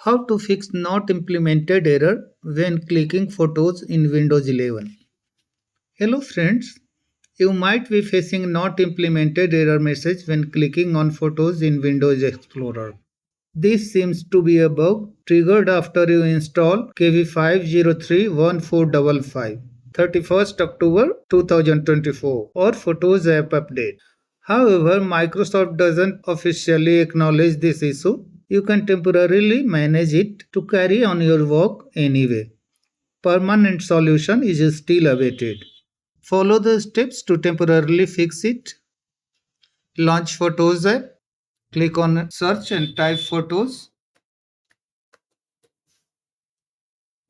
How to fix not implemented error when clicking photos in Windows 11. Hello friends, you might be facing not implemented error message when clicking on photos in Windows Explorer. This seems to be a bug triggered after you install KB5031455 31st October 2024 or Photos app update. However, Microsoft doesn't officially acknowledge this issue. You can temporarily manage it to carry on your work anyway. Permanent solution is still awaited. Follow the steps to temporarily fix it. Launch Photos app. Click on search and type photos.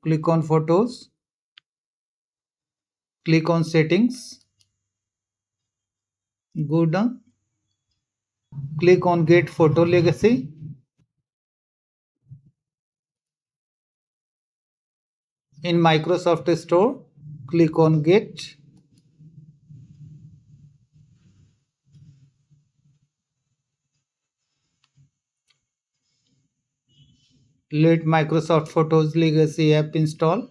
Click on photos. Click on settings. Go down. Click on get photo legacy. In Microsoft Store, click on get. Let Microsoft Photos Legacy app install.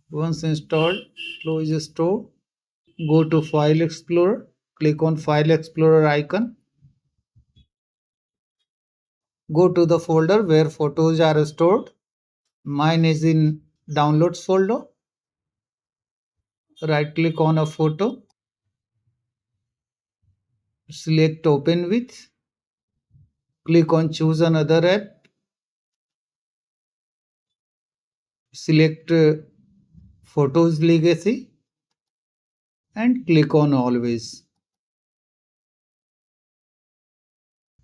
Once installed, close Store. Go to File Explorer. Click on File Explorer icon. Go to the folder where photos are stored. Mine is in Downloads folder. Right click on a photo. Select Open with. Click on Choose another app. Select Photos Legacy and click on Always.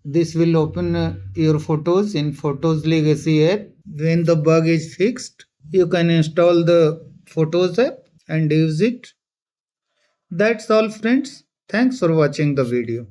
This will open your photos in Photos Legacy app. When the bug is fixed, you can install the Photos app and use it. That's all friends. Thanks for watching the video.